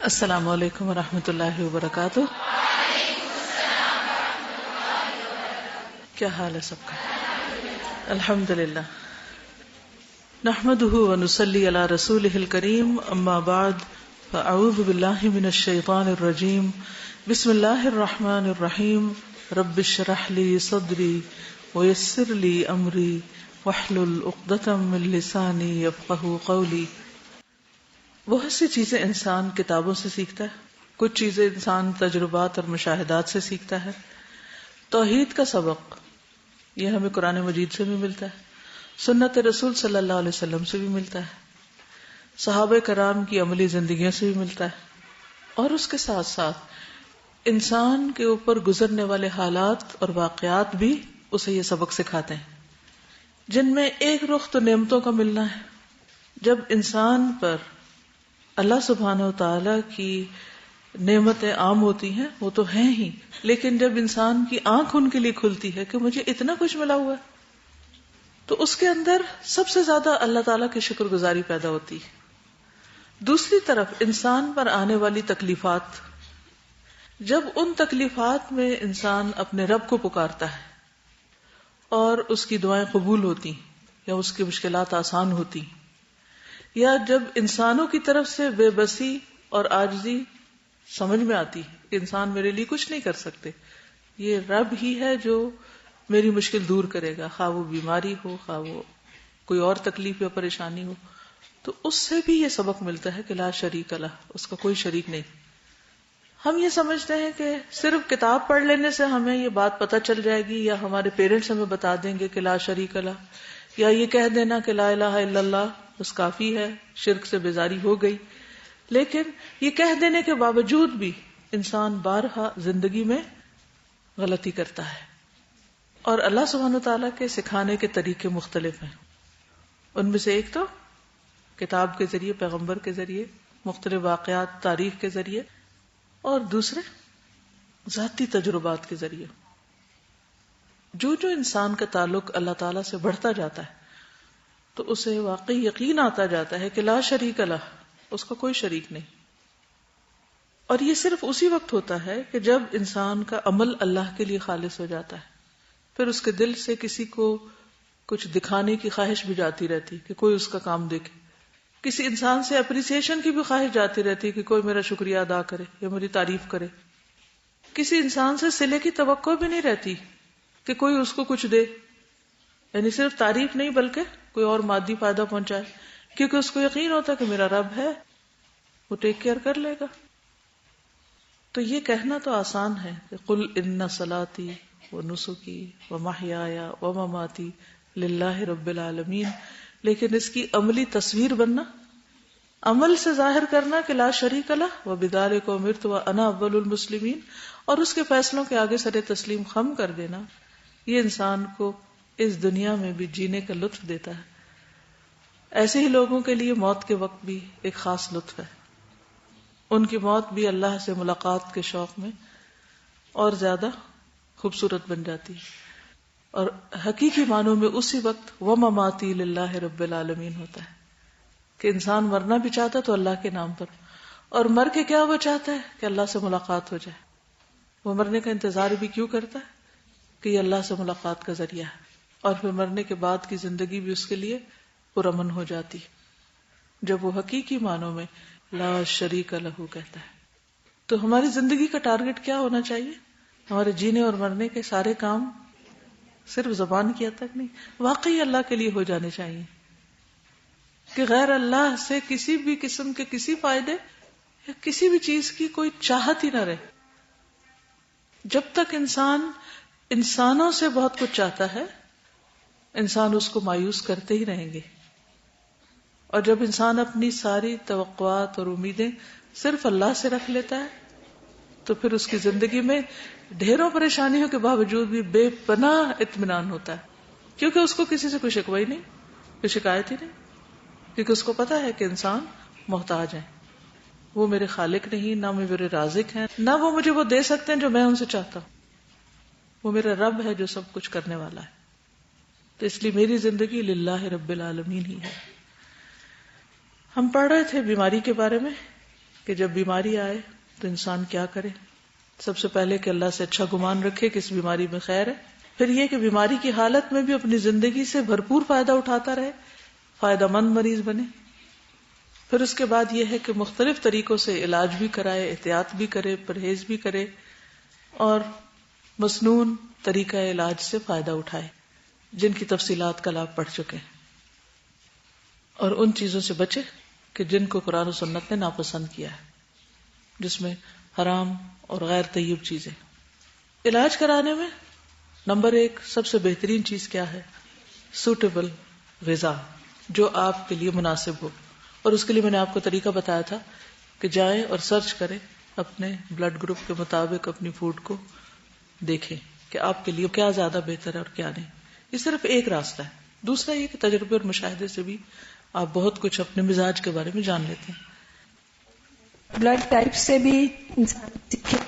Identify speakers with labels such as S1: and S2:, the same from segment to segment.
S1: السلام علیکم ورحمۃ اللہ وبرکاتہ. کیا حال ہے سب کا؟ الحمد للہ. نحمده ونصلی علی رسولہ الکریم. اما بعد فاعوذ باللہ من الشیطان الرجیم. بسم اللہ الرحمن الرحیم. رب اشرح لی صدری ویسر لی امری واحلل عقدۃ من لسانی یفقہوا قولی. بہت سی چیزیں انسان کتابوں سے سیکھتا ہے، کچھ چیزیں انسان تجربات اور مشاہدات سے سیکھتا ہے. توحید کا سبق یہ ہمیں قرآن مجید سے بھی ملتا ہے، سنت رسول صلی اللہ علیہ وسلم سے بھی ملتا ہے، صحابہ کرام کی عملی زندگیوں سے بھی ملتا ہے، اور اس کے ساتھ ساتھ انسان کے اوپر گزرنے والے حالات اور واقعات بھی اسے یہ سبق سکھاتے ہیں، جن میں ایک رخ تو نعمتوں کا ملنا ہے. جب انسان پر اللہ سبحانہ و تعالی کی نعمتیں عام ہوتی ہیں، وہ تو ہیں ہی، لیکن جب انسان کی آنکھ ان کے لیے کھلتی ہے کہ مجھے اتنا کچھ ملا ہوا ہے، تو اس کے اندر سب سے زیادہ اللہ تعالیٰ کی شکر گزاری پیدا ہوتی ہے. دوسری طرف انسان پر آنے والی تکلیفات، جب ان تکلیفات میں انسان اپنے رب کو پکارتا ہے اور اس کی دعائیں قبول ہوتی یا اس کی مشکلات آسان ہوتی، یا جب انسانوں کی طرف سے بے بسی اور عاجزی سمجھ میں آتی کہ انسان میرے لیے کچھ نہیں کر سکتے، یہ رب ہی ہے جو میری مشکل دور کرے گا، خواہ وہ بیماری ہو، خواہ وہ کوئی اور تکلیف یا پریشانی ہو، تو اس سے بھی یہ سبق ملتا ہے کہ لا شریک لہ، اس کا کوئی شریک نہیں. ہم یہ سمجھتے ہیں کہ صرف کتاب پڑھ لینے سے ہمیں یہ بات پتہ چل جائے گی، یا ہمارے پیرنٹس ہمیں بتا دیں گے کہ لا شریک لہ، یا یہ کہہ دینا کہ لا الہ الا اللہ بس کافی ہے، شرک سے بیزاری ہو گئی. لیکن یہ کہہ دینے کے باوجود بھی انسان بارہا زندگی میں غلطی کرتا ہے، اور اللہ سبحانہ وتعالیٰ کے سکھانے کے طریقے مختلف ہیں. ان میں سے ایک تو کتاب کے ذریعے، پیغمبر کے ذریعے، مختلف واقعات تاریخ کے ذریعے، اور دوسرے ذاتی تجربات کے ذریعے. جو انسان کا تعلق اللہ تعالیٰ سے بڑھتا جاتا ہے تو اسے واقعی یقین آتا جاتا ہے کہ لا شریک لہ، اس کا کوئی شریک نہیں. اور یہ صرف اسی وقت ہوتا ہے کہ جب انسان کا عمل اللہ کے لیے خالص ہو جاتا ہے، پھر اس کے دل سے کسی کو کچھ دکھانے کی خواہش بھی جاتی رہتی کہ کوئی اس کا کام دیکھے، کسی انسان سے اپریسیشن کی بھی خواہش جاتی رہتی کہ کوئی میرا شکریہ ادا کرے یا میری تعریف کرے. کسی انسان سے صلے کی توقع بھی نہیں رہتی کہ کوئی اس کو کچھ دے، یعنی صرف تعریف نہیں بلکہ کوئی اور مادی فائدہ پہنچائے، کیونکہ اس کو یقین ہوتا ہے کہ میرا رب ہے، وہ ٹیک کیئر کر لے گا. تو یہ کہنا تو آسان ہے کہ قل ان صلاتی ونسکی ومحیای ومماتی للہ رب العالمین، لیکن اس کی عملی تصویر بننا، عمل سے ظاہر کرنا کہ لا شریک لہ وبذالک امرت وانا اول المسلمین، اور اس کے فیصلوں کے آگے سر تسلیم خم کر دینا، یہ انسان کو اس دنیا میں بھی جینے کا لطف دیتا ہے. ایسے ہی لوگوں کے لیے موت کے وقت بھی ایک خاص لطف ہے. ان کی موت بھی اللہ سے ملاقات کے شوق میں اور زیادہ خوبصورت بن جاتی ہے، اور حقیقی معنوں میں اسی وقت ومماتی للہ رب العالمین ہوتا ہے کہ انسان مرنا بھی چاہتا تو اللہ کے نام پر، اور مر کے کیا وہ چاہتا ہے کہ اللہ سے ملاقات ہو جائے. وہ مرنے کا انتظار بھی کیوں کرتا ہے کہ یہ اللہ سے ملاقات کا ذریعہ ہے، اور پھر مرنے کے بعد کی زندگی بھی اس کے لیے پرامن ہو جاتی جب وہ حقیقی معنوں میں لا شریک لہ کہتا ہے. تو ہماری زندگی کا ٹارگٹ کیا ہونا چاہیے؟ ہمارے جینے اور مرنے کے سارے کام صرف زبان کی حد تک نہیں، واقعی اللہ کے لیے ہو جانے چاہیے، کہ غیر اللہ سے کسی بھی قسم کے کسی فائدے یا کسی بھی چیز کی کوئی چاہت ہی نہ رہے. جب تک انسان انسانوں سے بہت کچھ چاہتا ہے، انسان اس کو مایوس کرتے ہی رہیں گے. اور جب انسان اپنی ساری توقعات اور امیدیں صرف اللہ سے رکھ لیتا ہے تو پھر اس کی زندگی میں ڈھیروں پریشانیوں کے باوجود بھی بے پناہ اطمینان ہوتا ہے، کیونکہ اس کو کسی سے کوئی شکوہ ہی نہیں، کوئی شکایت ہی نہیں، کیونکہ اس کو پتا ہے کہ انسان محتاج ہے، وہ میرے خالق نہیں، نہ میرے رازق ہیں، نہ وہ مجھے وہ دے سکتے ہیں جو میں ان سے چاہتا ہوں، وہ میرا رب ہے جو سب کچھ کرنے والا ہے. تو اس لیے میری زندگی للہ رب العالمین ہی ہے. ہم پڑھ رہے تھے بیماری کے بارے میں کہ جب بیماری آئے تو انسان کیا کرے. سب سے پہلے کہ اللہ سے اچھا گمان رکھے کہ اس بیماری میں خیر ہے. پھر یہ کہ بیماری کی حالت میں بھی اپنی زندگی سے بھرپور فائدہ اٹھاتا رہے، فائدہ مند مریض بنے. پھر اس کے بعد یہ ہے کہ مختلف طریقوں سے علاج بھی کرائے، احتیاط بھی کرے، پرہیز بھی کرے، اور مسنون طریقہ علاج سے فائدہ اٹھائے جن کی تفصیلات کل آپ پڑھ چکے ہیں، اور ان چیزوں سے بچے کہ جن کو قرآن و سنت نے ناپسند کیا ہے، جس میں حرام اور غیر طیب چیزیں. علاج کرانے میں نمبر 1 سب سے بہترین چیز کیا ہے؟ سوٹیبل غذا جو آپ کے لیے مناسب ہو. اور اس کے لیے میں نے آپ کو طریقہ بتایا تھا کہ جائیں اور سرچ کریں اپنے بلڈ گروپ کے مطابق اپنی فوڈ کو دیکھیں کہ آپ کے لیے کیا زیادہ بہتر ہے اور کیا نہیں. یہ صرف ایک راستہ ہے. دوسرا یہ کہ تجربے اور مشاہدے سے بھی آپ بہت کچھ اپنے مزاج کے بارے میں جان لیتے ہیں.
S2: بلڈ ٹائپ سے بھی انسان سیکھے،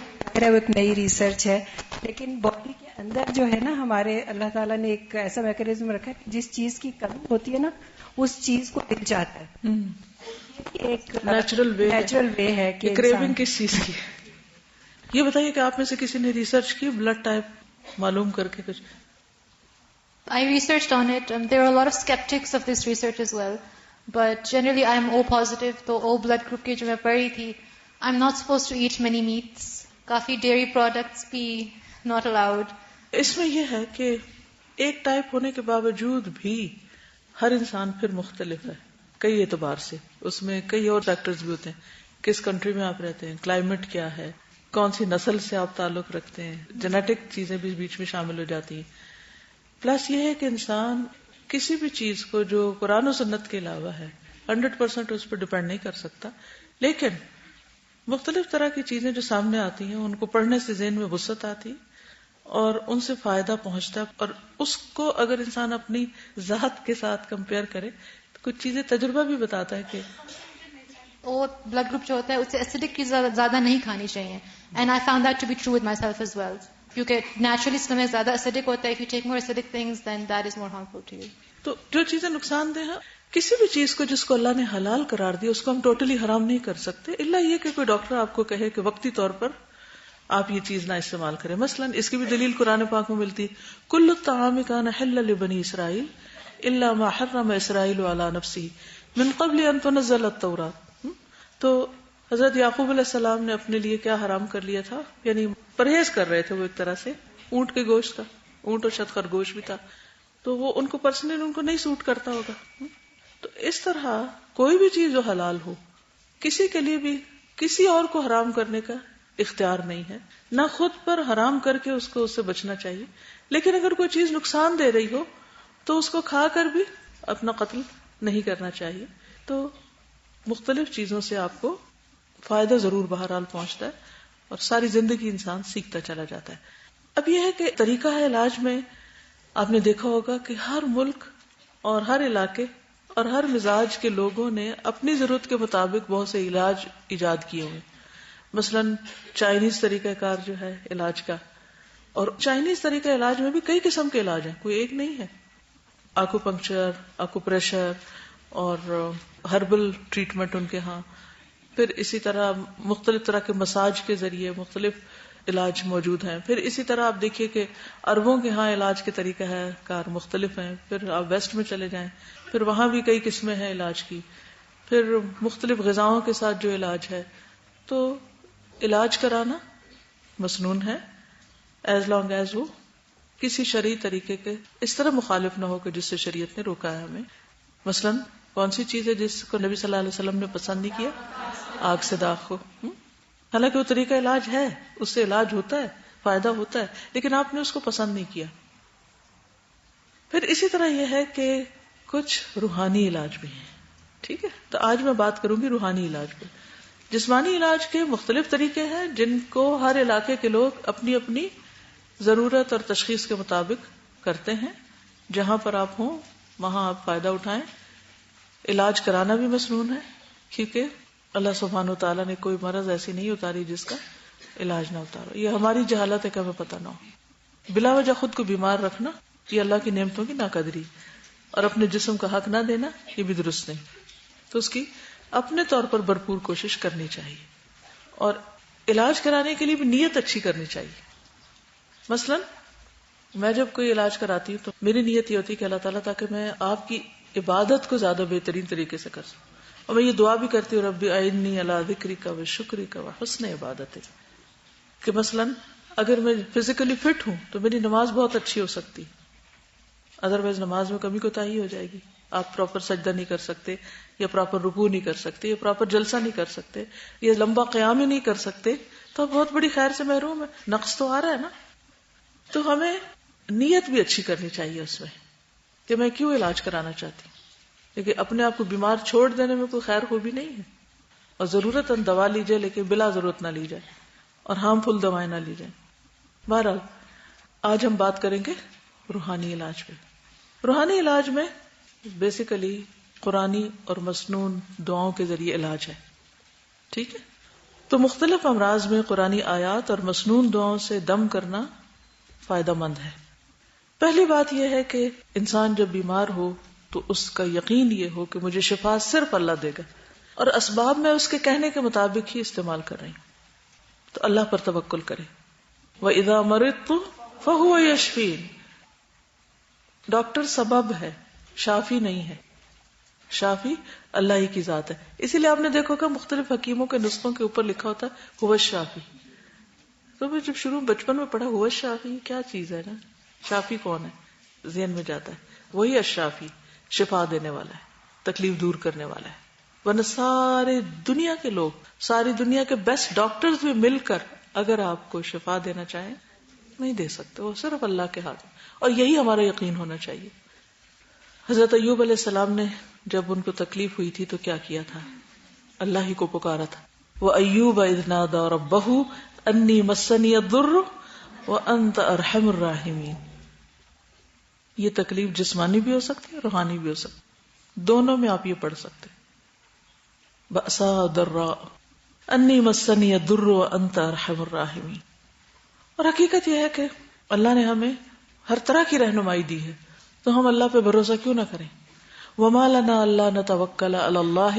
S2: وہ ایک نئی ریسرچ ہے، لیکن باڈی کے اندر جو ہے نا ہمارے اللہ تعالیٰ نے ایک ایسا میکینزم رکھا ہے جس چیز کی کمی ہوتی ہے نا اس چیز کو دل چاہتا ہے. ایک
S1: نیچرل
S2: وے ہے کہ
S1: کریونگ کس چیز کی ہے. یہ بتائیے کہ آپ میں سے کسی نے ریسرچ کی بلڈ ٹائپ معلوم کر کے کچھ؟
S3: I researched on it. There are a lot of skeptics of this research as well. But generally I am O positive, تو O blood group کی جو میں پڑھی تھی I'm not supposed to eat many meats. Coffee dairy products بھی not allowed.
S1: اس میں یہ ہے کہ ایک ٹائپ ہونے کے باوجود بھی ہر انسان پھر مختلف ہے کئی اعتبار سے. اس میں کئی اور فیکٹرز بھی ہوتے ہیں، کس کنٹری میں آپ رہتے ہیں، کلائمیٹ کیا ہے، کون سی نسل سے آپ تعلق رکھتے ہیں، جینیٹک چیزیں بھی بیچ میں شامل ہو جاتی ہیں. پلس یہ ہے کہ انسان کسی بھی چیز کو جو قرآن و سنت کے علاوہ ہے 100% اس پر ڈپینڈ نہیں کر سکتا، لیکن مختلف طرح کی چیزیں جو سامنے آتی ہیں ان کو پڑھنے سے ذہن میں وسعت آتی اور ان سے فائدہ پہنچتا ہے. اور اس کو اگر انسان اپنی ذات کے ساتھ کمپیئر کرے تو کچھ چیزیں تجربہ بھی بتاتا ہے کہ
S3: وہ بلڈ گروپ جو ہوتا ہے اس سے ایسیڈک چیزیں زیادہ نہیں کھانی چاہیے. And I found that to be true with myself as well, کیونکہ نیچرلی اسٹمک زیادہ ایسیڈک ہوتا ہے. If you take more acidic things than that is more harmful to you.
S1: تو جو چیزیں نقصان دہ ہیں، کسی بھی چیز کو جس کو اللہ نے حلال قرار دیا اس کو ہم ٹوٹلی حرام نہیں کر سکتے، الا یہ کہ کوئی ڈاکٹر آپ کو کہے کہ وقتی طور پر آپ یہ چیز نہ استعمال کریں. مثلا اس کی بھی دلیل قرآن پاک میں ملتی، کل الطعام کان حلا لبنی اسرائیل الا ما حرم اسرائیل علی نفسہ من قبل ان تنزل التوراۃ. تو حضرت یعقوب علیہ السلام نے اپنے لیے کیا حرام کر لیا تھا، یعنی پرہیز کر رہے تھے وہ ایک طرح سے اونٹ کے گوشت کا، اونٹ اور شاید خرگوش بھی تھا، تو وہ ان کو پرسنلی ان کو نہیں سوٹ کرتا ہوگا. تو اس طرح کوئی بھی چیز جو حلال ہو کسی کے لیے بھی کسی اور کو حرام کرنے کا اختیار نہیں ہے، نہ خود پر حرام کر کے اس کو اس سے بچنا چاہیے. لیکن اگر کوئی چیز نقصان دے رہی ہو تو اس کو کھا کر بھی اپنا قتل نہیں کرنا چاہیے. تو مختلف چیزوں سے آپ کو فائدہ ضرور بہرحال پہنچتا ہے اور ساری زندگی انسان سیکھتا چلا جاتا ہے. اب یہ ہے کہ طریقہ ہے علاج میں آپ نے دیکھا ہوگا کہ ہر ملک اور ہر علاقے اور ہر مزاج کے لوگوں نے اپنی ضرورت کے مطابق بہت سے علاج ایجاد کیے ہوئے. مثلا چائنیز طریقہ کار جو ہے علاج کا، اور چائنیز طریقہ علاج میں بھی کئی قسم کے علاج ہیں، کوئی ایک نہیں ہے. آکو پنکچر، آکو پریشر اور ہربل ٹریٹمنٹ ان کے ہاں. پھر اسی طرح مختلف طرح کے مساج کے ذریعے مختلف علاج موجود ہیں. پھر اسی طرح آپ دیکھیے کہ عربوں کے ہاں علاج کے طریقہ ہے کار مختلف ہیں. پھر آپ ویسٹ میں چلے جائیں، پھر وہاں بھی کئی قسمیں ہیں علاج کی. پھر مختلف غذاؤں کے ساتھ جو علاج ہے، تو علاج کرانا مسنون ہے ایز لانگ ایز وہ کسی شرعی طریقے کے اس طرح مخالف نہ ہو کہ جس سے شریعت نے روکا ہے ہمیں. مثلا کون سی چیز ہے جس کو نبی صلی اللہ علیہ وسلم نے پسند نہیں کیا؟ آگ سے داغ کو. حالانکہ وہ طریقہ علاج ہے، اس سے علاج ہوتا ہے، فائدہ ہوتا ہے، لیکن آپ نے اس کو پسند نہیں کیا. پھر اسی طرح یہ ہے کہ کچھ روحانی علاج بھی ہیں. ٹھیک ہے، تو آج میں بات کروں گی روحانی علاج پہ. جسمانی علاج کے مختلف طریقے ہیں جن کو ہر علاقے کے لوگ اپنی اپنی ضرورت اور تشخیص کے مطابق کرتے ہیں. جہاں پر آپ ہوں وہاں آپ فائدہ اٹھائیں. علاج کرانا بھی مسنون ہے، کیونکہ اللہ سبحانہ و تعالیٰ نے کوئی مرض ایسی نہیں اتاری جس کا علاج نہ اتارو. یہ ہماری جہالت ہے کہ ہمیں پتہ نہ ہو. بلا وجہ خود کو بیمار رکھنا یہ اللہ کی نعمتوں کی ناقدری، اور اپنے جسم کا حق نہ دینا یہ بھی درست نہیں. تو اس کی اپنے طور پر بھرپور کوشش کرنی چاہیے. اور علاج کرانے کے لیے بھی نیت اچھی کرنی چاہیے. مثلا میں جب کوئی علاج کراتی ہوں تو میری نیت یہ ہوتی ہے کہ اللہ تعالیٰ تاکہ میں آپ کی عبادت کو زیادہ بہترین طریقے سے کر سکوں. اور میں یہ دعا بھی کرتی ہوں ربی اعنی علی ذکرک و شکرک و حسن عبادتک، کہ مثلا اگر میں فزیکلی فٹ ہوں تو میری نماز بہت اچھی ہو سکتی، ادروائز نماز میں کمی کوتاہی ہو جائے گی. آپ پراپر سجدہ نہیں کر سکتے، یا پراپر رکوع نہیں کر سکتے، یا پراپر جلسہ نہیں کر سکتے، یا لمبا قیام ہی نہیں کر سکتے، تو آپ بہت بڑی خیر سے محروم ہے. نقص تو آ رہا ہے نا. تو ہمیں نیت بھی اچھی کرنی چاہیے اس میں کہ میں کیوں علاج کرانا چاہتی ہوں. لیکن اپنے آپ کو بیمار چھوڑ دینے میں کوئی خیر خوبی نہیں ہے. اور ضرورت دوا لی جائے لیکن بلا ضرورت نہ لی جائے، اور ہارمفل دوائیں نہ لی جائیں. بہرحال آج ہم بات کریں گے روحانی علاج پہ. روحانی علاج میں بیسیکلی قرآنی اور مسنون دعاؤں کے ذریعے علاج ہے. ٹھیک ہے. تو مختلف امراض میں قرآنی آیات اور مسنون دعاؤں سے دم کرنا فائدہ مند ہے. پہلی بات یہ ہے کہ انسان جب بیمار ہو تو اس کا یقین یہ ہو کہ مجھے شفا صرف اللہ دے گا، اور اسباب میں اس کے کہنے کے مطابق ہی استعمال کر رہی ہوں. تو اللہ پر توکل کرے. وَإِذَا مَرِضْتُ فَهُوَ يَشْفِينِ. ڈاکٹر سبب ہے، شافی نہیں ہے. شافی اللہ ہی کی ذات ہے. اسی لیے آپ نے دیکھو کہ مختلف حکیموں کے نسخوں کے اوپر لکھا ہوتا ہے هو الشافی. تو میں جب شروع بچپن میں پڑھا هو الشافی کیا چیز ہے نا، شافی کون ہے ذہن میں جاتا ہے وہی الشافی، شفا دینے والا ہے، تکلیف دور کرنے والا ہے. ورنہ سارے دنیا کے لوگ، ساری دنیا کے بیسٹ ڈاکٹرز بھی مل کر اگر آپ کو شفا دینا چاہیں نہیں دے سکتے. وہ صرف اللہ کے ہاتھ میں. اور یہی ہمارا یقین ہونا چاہیے. حضرت ایوب علیہ السلام نے جب ان کو تکلیف ہوئی تھی تو کیا کیا تھا؟ اللہ ہی کو پکارا تھا. وَأَيُّوبَ إِذْ نَادَىٰ رَبَّهُ أَنِّي مَسَّنِيَ الضُّرُّ وَأَنْتَ أَرْحَمُ الرَّاحِمِينَ. یہ تکلیف جسمانی بھی ہو سکتی ہے، روحانی بھی ہو سکتی. دونوں میں آپ یہ پڑھ سکتے. بَأْسَا ضَرَّاء أَنِّي مَسَّنِيَ الضُّرُّ وَأَنْتَ أَرْحَمُ الرَّاحِمِينَ. اور حقیقت یہ ہے کہ اللہ نے ہمیں ہر طرح کی رہنمائی دی ہے، تو ہم اللہ پہ بھروسہ کیوں نہ کریں. وَمَا لَنَا أَلَّا نَتَوَكَّلَ عَلَى اللَّهِ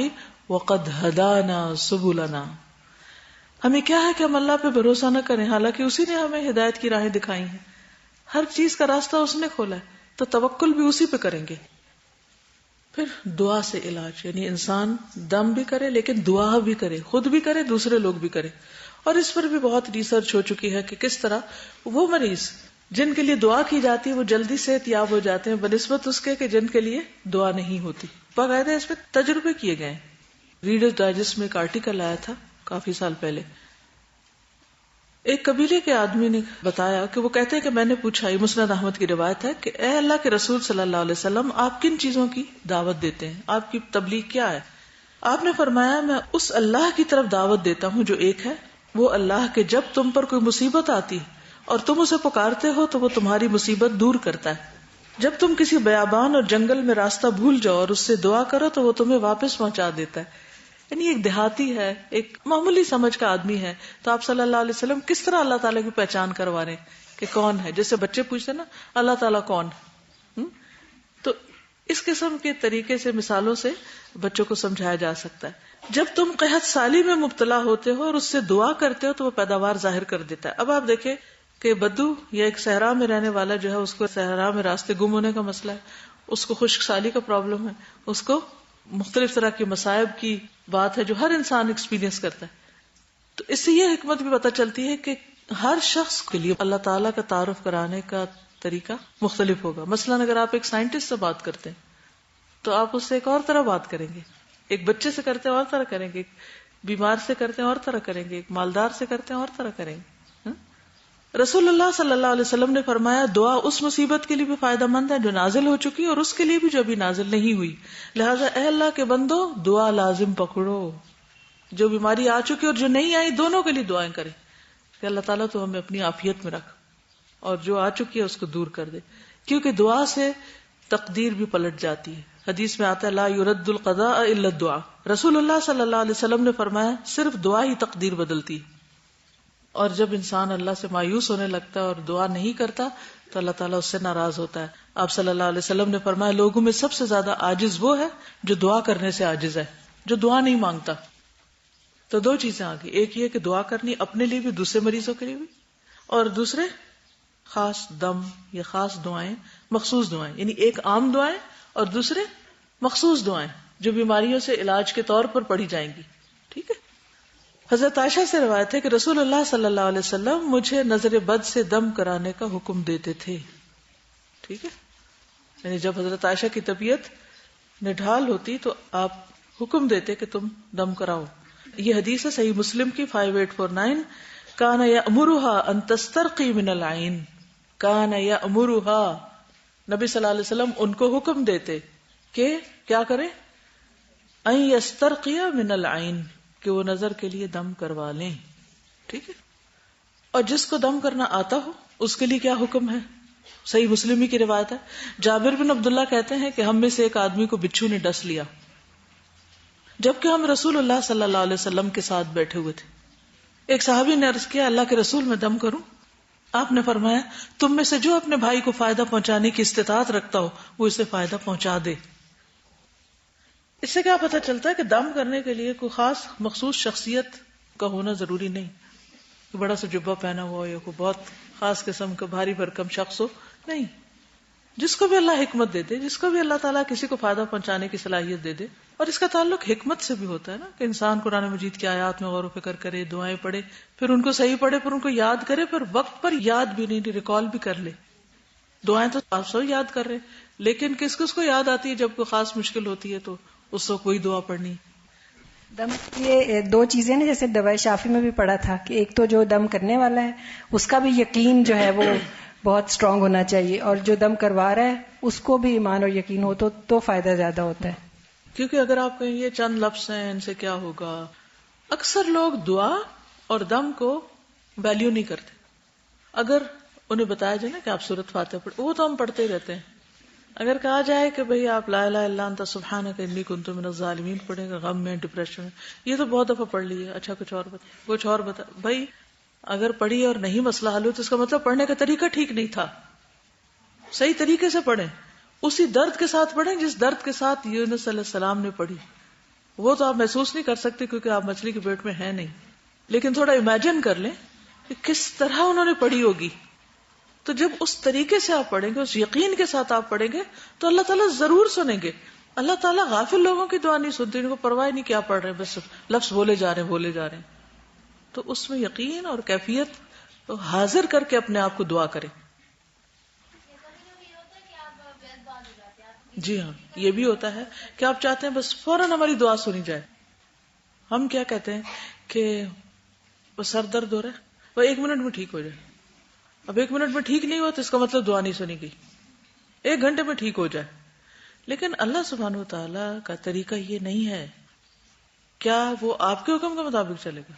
S1: وَقَدْ هَدَانَا سُبُلَنَا. ہمیں کیا ہے کہ ہم اللہ پہ بھروسہ نہ کریں، حالانکہ اسی نے ہمیں ہدایت کی راہیں دکھائی ہیں. ہر چیز کا راستہ اس نے کھولا ہے، تو توکل بھی اسی پہ کریں گے. پھر دعا سے علاج، یعنی انسان دم بھی کرے لیکن دعا بھی کرے، خود بھی کرے دوسرے لوگ بھی کرے. اور اس پر بھی بہت ریسرچ ہو چکی ہے کہ کس طرح وہ مریض جن کے لیے دعا کی جاتی ہے وہ جلدی صحت یاب ہو جاتے ہیں بنسبت اس کے کہ جن کے لیے دعا نہیں ہوتی. باقاعدہ اس پہ تجربے کیے گئے. ریڈرز ڈائجسٹ میں ایک آرٹیکل آیا تھا کافی سال پہلے. ایک قبیلے کے آدمی نے بتایا کہ وہ کہتے ہیں کہ میں نے پوچھا، یہ مسند احمد کی روایت ہے، کہ اے اللہ کے رسول صلی اللہ علیہ وسلم آپ کن چیزوں کی دعوت دیتے ہیں، آپ کی تبلیغ کیا ہے؟ آپ نے فرمایا میں اس اللہ کی طرف دعوت دیتا ہوں جو ایک ہے، وہ اللہ کہ جب تم پر کوئی مصیبت آتی ہے اور تم اسے پکارتے ہو تو وہ تمہاری مصیبت دور کرتا ہے. جب تم کسی بیابان اور جنگل میں راستہ بھول جاؤ اور اس سے دعا کرو تو وہ تمہیں واپس پہنچا دیتا ہے. یعنی ایک دیہاتی ہے، ایک معمولی سمجھ کا آدمی ہے، تو آپ صلی اللہ علیہ وسلم کس طرح اللہ تعالیٰ کی پہچان کروا رہے ہیں کہ کون ہے. جیسے بچے پوچھتے نا اللہ تعالیٰ کون ہے. تو اس قسم کے طریقے سے مثالوں سے بچوں کو سمجھایا جا سکتا ہے. جب تم قحط سالی میں مبتلا ہوتے ہو اور اس سے دعا کرتے ہو تو وہ پیداوار ظاہر کر دیتا ہے. اب آپ دیکھیں کہ بدو یا ایک صحرا میں رہنے والا جو ہے، اس کو صحرا میں راستے گم ہونے کا مسئلہ ہے، اس کو خشک سالی کا پرابلم ہے، اس کو مختلف طرح کے مصائب کی بات ہے جو ہر انسان ایکسپیرینس کرتا ہے. تو اس سے یہ حکمت بھی پتہ چلتی ہے کہ ہر شخص کے لیے اللہ تعالیٰ کا تعارف کرانے کا طریقہ مختلف ہوگا. مثلاً اگر آپ ایک سائنٹسٹ سے بات کرتے ہیں تو آپ اس سے ایک اور طرح بات کریں گے، ایک بچے سے کرتے ہیں اور طرح کریں گے، ایک بیمار سے کرتے ہیں اور طرح کریں گے، ایک مالدار سے کرتے ہیں اور طرح کریں گے. رسول اللہ صلی اللہ علیہ وسلم نے فرمایا دعا اس مصیبت کے لیے بھی فائدہ مند ہے جو نازل ہو چکی اور اس کے لیے بھی جو ابھی نازل نہیں ہوئی. لہٰذا اے اللہ کے بندو دعا لازم پکڑو. جو بیماری آ چکی اور جو نہیں آئی دونوں کے لیے دعائیں کریں کہ اللہ تعالیٰ تو ہمیں اپنی عافیت میں رکھ، اور جو آ چکی ہے اس کو دور کر دے. کیونکہ دعا سے تقدیر بھی پلٹ جاتی ہے. حدیث میں آتا ہے لا يرد القضاء الا الدعاء. رسول اللہ صلی اللہ علیہ وسلم نے فرمایا صرف دعا ہی تقدیر بدلتی. اور جب انسان اللہ سے مایوس ہونے لگتا ہے اور دعا نہیں کرتا تو اللہ تعالیٰ اس سے ناراض ہوتا ہے. آپ صلی اللہ علیہ وسلم نے فرمایا لوگوں میں سب سے زیادہ عاجز وہ ہے جو دعا کرنے سے عاجز ہے، جو دعا نہیں مانگتا. تو دو چیزیں آ گئی، ایک یہ کہ دعا کرنی اپنے لیے بھی دوسرے مریضوں کے لیے بھی، اور دوسرے خاص دم یا خاص دعائیں، مخصوص دعائیں، یعنی ایک عام دعائیں اور دوسرے مخصوص دعائیں جو بیماریوں سے علاج کے طور پر پڑھی جائیں گی. ٹھیک ہے. حضرت عائشہ سے روایت ہے کہ رسول اللہ صلی اللہ علیہ وسلم مجھے نظر بد سے دم کرانے کا حکم دیتے تھے. ٹھیک ہے، یعنی جب حضرت عائشہ کی طبیعت نڈھال ہوتی تو آپ حکم دیتے کہ تم دم کراؤ. یہ حدیث ہے صحیح مسلم کی 5849. کان یأمرها ان تسترقی من العین. کان یأمرها، نبی صلی اللہ علیہ وسلم ان کو حکم دیتے کہ کیا کریں، ان یسترقی من العین، کہ وہ نظر کے لیے دم کروا لیں. ٹھیک ہے. اور جس کو دم کرنا آتا ہو اس کے لیے کیا حکم ہے، صحیح مسلم ہی کی روایت ہے. جابر بن عبداللہ کہتے ہیں کہ ہم میں سے ایک آدمی کو بچھو نے ڈس لیا جبکہ ہم رسول اللہ صلی اللہ علیہ وسلم کے ساتھ بیٹھے ہوئے تھے. ایک صحابی نے عرض کیا اللہ کے رسول میں دم کروں؟ آپ نے فرمایا تم میں سے جو اپنے بھائی کو فائدہ پہنچانے کی استطاعت رکھتا ہو وہ اسے فائدہ پہنچا دے. اس سے کیا پتہ چلتا ہے کہ دم کرنے کے لیے کوئی خاص مخصوص شخصیت کا ہونا ضروری نہیں، کہ بڑا سا جبہ پہنا ہوا ہو یا کوئی بہت خاص قسم کا بھاری بھرکم شخص ہو. نہیں، جس کو بھی اللہ حکمت دے دے، جس کو بھی اللہ تعالیٰ کسی کو فائدہ پہنچانے کی صلاحیت دے دے. اور اس کا تعلق حکمت سے بھی ہوتا ہے نا، کہ انسان قرآن مجید کی آیات میں غور و فکر کرے، دعائیں پڑھے، پھر ان کو صحیح پڑھے، پھر ان کو یاد کرے، پھر وقت پر یاد بھی نہیں ریکال بھی کر لے. دعائیں تو آپ سب یاد کر رہے، لیکن کس کس کو یاد آتی ہے جب کوئی خاص مشکل ہوتی ہے تو اس کو کوئی دعا پڑھنی.
S2: دم یہ دو چیزیں نا، جیسے دوائے شافی میں بھی پڑھا تھا کہ ایک تو جو دم کرنے والا ہے اس کا بھی یقین جو ہے وہ بہت اسٹرانگ ہونا چاہیے، اور جو دم کروا رہا ہے اس کو بھی ایمان اور یقین ہو تو فائدہ زیادہ ہوتا ہے.
S1: کیونکہ اگر آپ کہیں یہ چند لفظ ہیں ان سے کیا ہوگا، اکثر لوگ دعا اور دم کو ویلیو نہیں کرتے. اگر انہیں بتایا جائے نا کہ آپ سورۃ فاتحہ پڑھ، وہ تو ہم پڑھتے ہی رہتے ہیں. اگر کہا جائے کہ بھئی آپ لا الہ الا انت سبحانک انی کنت من الظالمین پڑھیں گے، غم میں، ڈپریشن میں، یہ تو بہت دفعہ پڑھ لی ہے، اچھا کچھ اور بتا. بھائی اگر پڑھی اور نہیں مسئلہ حل ہو تو اس کا مطلب پڑھنے کا طریقہ ٹھیک نہیں تھا. صحیح طریقے سے پڑھیں، اسی درد کے ساتھ پڑھیں جس درد کے ساتھ یونس علیہ السلام نے پڑھی. وہ تو آپ محسوس نہیں کر سکتے کیونکہ آپ مچھلی کے پیٹ میں ہیں نہیں، لیکن تھوڑا امیجن کر لیں کہ کس طرح انہوں نے پڑھی ہوگی. تو جب اس طریقے سے آپ پڑھیں گے، اس یقین کے ساتھ آپ پڑھیں گے تو اللہ تعالیٰ ضرور سنیں گے. اللہ تعالیٰ غافل لوگوں کی دعا نہیں سنتے، ان کو پرواہ نہیں کیا پڑھ رہے ہیں، بس لفظ بولے جا رہے ہیں. تو اس میں یقین اور کیفیت حاضر کر کے اپنے آپ کو دعا کریں. جی ہاں، یہ بھی ہوتا ہے کہ آپ چاہتے ہیں بس فوراً ہماری دعا سنی جائے. ہم کیا کہتے ہیں کہ وہ سر درد ہو رہا ہے، وہ 1 منٹ میں ٹھیک ہو جائے. اب 1 منٹ میں ٹھیک نہیں ہوا تو اس کا مطلب دعا نہیں سنی گئی. 1 گھنٹے میں ٹھیک ہو جائے. لیکن اللہ سبحانہ وتعالی کا طریقہ یہ نہیں ہے. کیا وہ آپ کے حکم کے مطابق چلے گا؟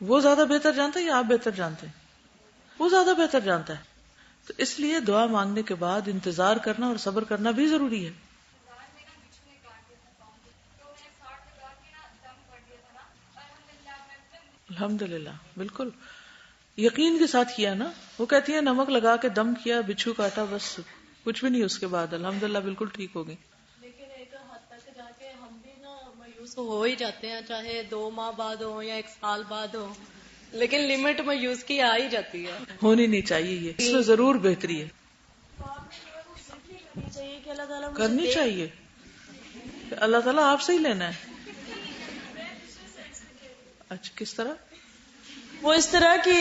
S1: وہ زیادہ بہتر جانتا ہے یا آپ بہتر جانتے ہیں؟ وہ زیادہ بہتر جانتا ہے. تو اس لیے دعا مانگنے کے بعد انتظار کرنا اور صبر کرنا بھی ضروری ہے. الحمدللہ، بالکل یقین کے ساتھ کیا نا. وہ کہتی ہے نمک لگا کے دم کیا، بچھو کاٹا، بس کچھ بھی نہیں اس کے بعد. الحمدللہ بالکل ٹھیک ہو گئی.
S4: لیکن ایک حد تک جا کے ہم بھی نا مایوس ہو ہی جاتے ہیں، چاہے 2 ماہ بعد ہو یا 1 سال بعد ہو، لیکن لمٹ مایوس کی آ ہی جاتی ہے.
S1: ہونی نہیں چاہیے، یہ اس میں ضرور بہتری ہے.
S4: کرنی چاہیے کہ اللہ تعالیٰ
S1: کرنی چاہیے، اللہ تعالیٰ آپ سے ہی لینا ہے. اچھا کس طرح؟
S4: وہ اس طرح کہ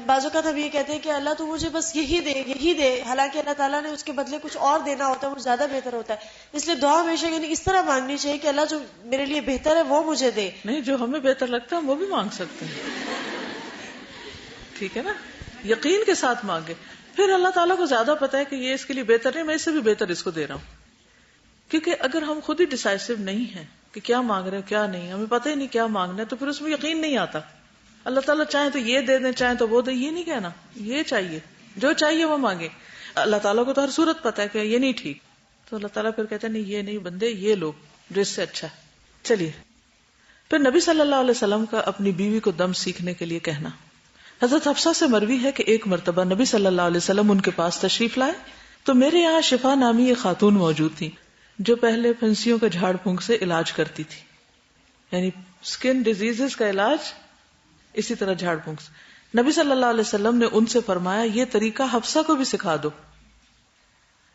S4: بعض اوقات ہم یہ کہتے ہیں کہ اللہ تو مجھے بس یہی دے، حالانکہ اللہ تعالیٰ نے اس کے بدلے کچھ اور دینا ہوتا ہے، وہ زیادہ بہتر ہوتا ہے. اس لیے دعا ہمیشہ یعنی اس طرح مانگنی چاہیے کہ اللہ جو میرے لیے بہتر ہے وہ مجھے دے.
S1: نہیں، جو ہمیں بہتر لگتا ہے ہم وہ بھی مانگ سکتے ہیں. ٹھیک ہے نا، یقین کے ساتھ مانگے. پھر اللہ تعالیٰ کو زیادہ پتا ہے کہ یہ اس کے لیے بہتر نہیں، میں اس سے بھی بہتر اس کو دے رہا ہوں. کیونکہ اگر ہم خود ہی ڈیسائسو نہیں ہیں کہ کیا مانگ رہے ہیں کیا نہیں، ہمیں پتہ ہی نہیں کیا مانگنا ہے، تو پھر اس میں یقین نہیں آتا. اللہ تعالیٰ چاہیں تو یہ دے دیں، چاہیں تو وہ دے. یہ نہیں کہنا یہ چاہیے، جو چاہیے وہ مانگے. اللہ تعالیٰ کو تو ہر صورت پتا ہے کہ یہ نہیں ٹھیک، تو اللہ تعالیٰ پھر کہتے ہیں نہیں یہ نہیں بندے، یہ لو جو اس سے اچھا ہے. چلیے پھر نبی صلی اللہ علیہ وسلم کا اپنی بیوی کو دم سیکھنے کے لیے کہنا. حضرت حفصہ سے مروی ہے کہ ایک مرتبہ نبی صلی اللہ علیہ وسلم ان کے پاس تشریف لائے تو میرے یہاں شفا نامی ایک خاتون موجود تھی جو پہلے پھنسیوں کا جھاڑ پھونک سے علاج کرتی تھی. یعنی اسکن ڈیزیز کا علاج اسی طرح جھاڑ پھونک سے. نبی صلی اللہ علیہ وسلم نے ان سے فرمایا یہ طریقہ حفصہ کو بھی سکھا دو.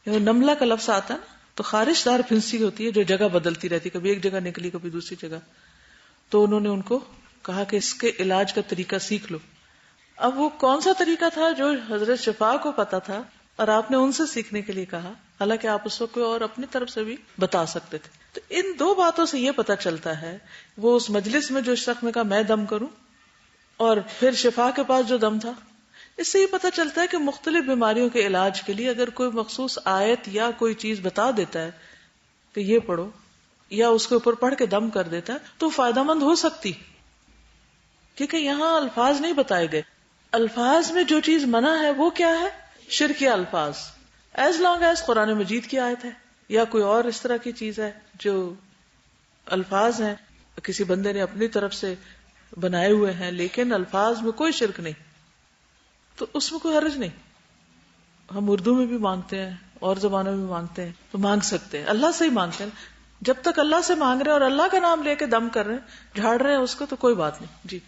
S1: نملہ کا لفظ آتا ہے نا تو خارش دار پھنسی ہوتی ہے جو جگہ بدلتی رہتی، کبھی ایک جگہ نکلی کبھی دوسری جگہ. تو انہوں نے ان کو کہا کہ اس کے علاج کا طریقہ سیکھ لو. اب وہ کون سا طریقہ تھا جو حضرت شفاء کو پتا تھا اور آپ نے ان سے سیکھنے کے لیے کہا، حالانکہ آپ اس کو اور اپنی طرف سے بھی بتا سکتے تھے. تو ان دو باتوں سے یہ پتا چلتا ہے، وہ اس مجلس میں جو شخص نے کہا میں دم کروں، اور پھر شفا کے پاس جو دم تھا، اس سے یہ پتا چلتا ہے کہ مختلف بیماریوں کے علاج کے لیے اگر کوئی مخصوص آیت یا کوئی چیز بتا دیتا ہے کہ یہ پڑھو، یا اس کے اوپر پڑھ کے دم کر دیتا ہے تو فائدہ مند ہو سکتی. کیونکہ یہاں الفاظ نہیں بتائے گئے. الفاظ میں جو چیز منع ہے وہ کیا ہے؟ شرکی الفاظ. ایز لانگ ایز قرآن مجید کی آیت ہے یا کوئی اور اس طرح کی چیز ہے جو الفاظ ہیں کسی بندے نے اپنی طرف سے بنائے ہوئے ہیں لیکن الفاظ میں کوئی شرک نہیں، تو اس میں کوئی حرج نہیں. ہم اردو میں بھی مانگتے ہیں اور زبانوں میں بھی مانگتے ہیں تو مانگ سکتے ہیں، اللہ سے ہی مانگتے ہیں. جب تک اللہ سے مانگ رہے ہیں اور اللہ کا نام لے کے دم کر رہے ہیں، جھاڑ رہے ہیں اس کو، تو کوئی بات نہیں. جی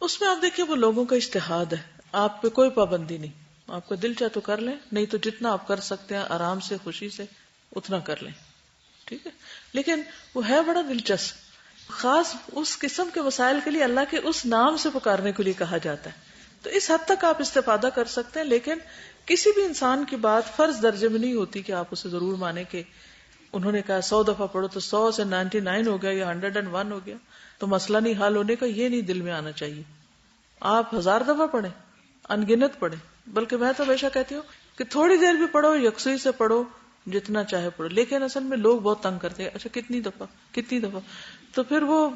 S1: اس میں آپ دیکھیے وہ لوگوں کا اجتہاد ہے، آپ پہ کوئی پابندی نہیں. آپ کا دل چاہے تو کر لیں، نہیں تو جتنا آپ کر سکتے ہیں آرام سے خوشی سے اتنا کر لیں، ٹھیک ہے. لیکن وہ ہے بڑا دلچسپ، خاص اس قسم کے مسائل کے لیے اللہ کے اس نام سے پکارنے کے لیے کہا جاتا ہے. تو اس حد تک آپ استفادہ کر سکتے ہیں، لیکن کسی بھی انسان کی بات فرض درجے میں نہیں ہوتی کہ آپ اسے ضرور مانیں کہ انہوں نے کہا 100 دفعہ پڑھو تو 100 سے 99 ہو گیا یا 101 ہو گیا تو مسئلہ نہیں حل ہونے کا. یہ نہیں دل میں آنا چاہیے. آپ 1000 دفعہ پڑھیں، انگنت پڑھیں، بلکہ میں تو ہمیشہ کہتی ہوں کہ تھوڑی دیر بھی پڑھو، یکسوئی سے پڑھو، جتنا چاہے پڑھو. لیکن اصل میں لوگ بہت تنگ کرتے ہیں، اچھا کتنی دفعہ، تو پھر وہ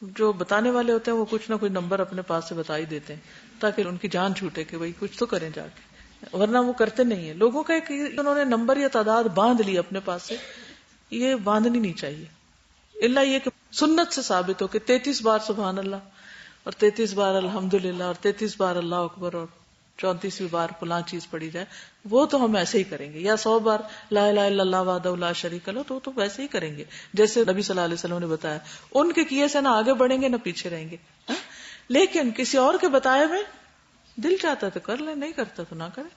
S1: جو بتانے والے ہوتے ہیں وہ کچھ نہ کوئی نمبر اپنے پاس سے بتا ہی دیتے ہیں تاکہ ان کی جان چھوٹے کہ بھائی کچھ تو کریں جا کے، ورنہ وہ کرتے نہیں ہیں. لوگوں کا ایک انہوں نے نمبر یا تعداد باندھ لی اپنے پاس سے، یہ باندھنی نہیں چاہیے. اللہ یہ کہ سنت سے ثابت ہو کہ 33 بار سبحان اللہ اور 33 بار الحمدللہ اور 33 بار اللہ اکبر اور 34ویں بار فلاں چیز پڑھی جائے، وہ تو ہم ایسے ہی کریں گے. یا 100 بار لا الہ الا اللہ وحدہ لا شریک لہ، تو ویسے ہی کریں گے جیسے نبی صلی اللہ علیہ وسلم نے بتایا. ان کے کیے سے نہ آگے بڑھیں گے نہ پیچھے رہیں گے. لیکن کسی اور کے بتائے میں دل چاہتا تو کر لیں، نہیں کرتا تو نہ کریں.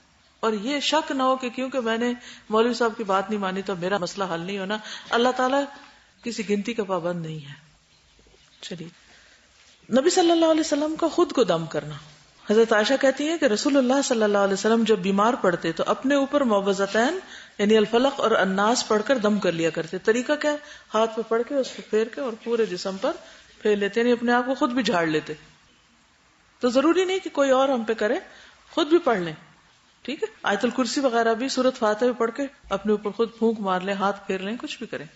S1: اور یہ شک نہ ہو کہ کیونکہ میں نے مولوی صاحب کی بات نہیں مانی تو میرا مسئلہ حل نہیں ہونا. اللہ تعالیٰ کسی گنتی کا پابند نہیں ہے. چلیے، نبی صلی اللہ علیہ وسلم کا خود کو دم کرنا. حضرت عائشہ کہتی ہے کہ رسول اللہ صلی اللہ علیہ وسلم جب بیمار پڑتے تو اپنے اوپر معوذتین یعنی الفلق اور الناس پڑھ کر دم کر لیا کرتے. طریقہ کیا؟ ہاتھ پہ پڑھ کے اس کو پھیر کے اور پورے جسم پر پھیر لیتے، یعنی اپنے آپ کو خود بھی جھاڑ لیتے. تو ضروری نہیں کہ کوئی اور ہم پہ کرے، خود بھی پڑھ لیں، ٹھیک ہے. آیت الکرسی وغیرہ بھی سورۃ فاتحہ پڑھ کے اپنے اوپر خود پھونک مار لیں، ہاتھ پھیر لیں، کچھ بھی کریں.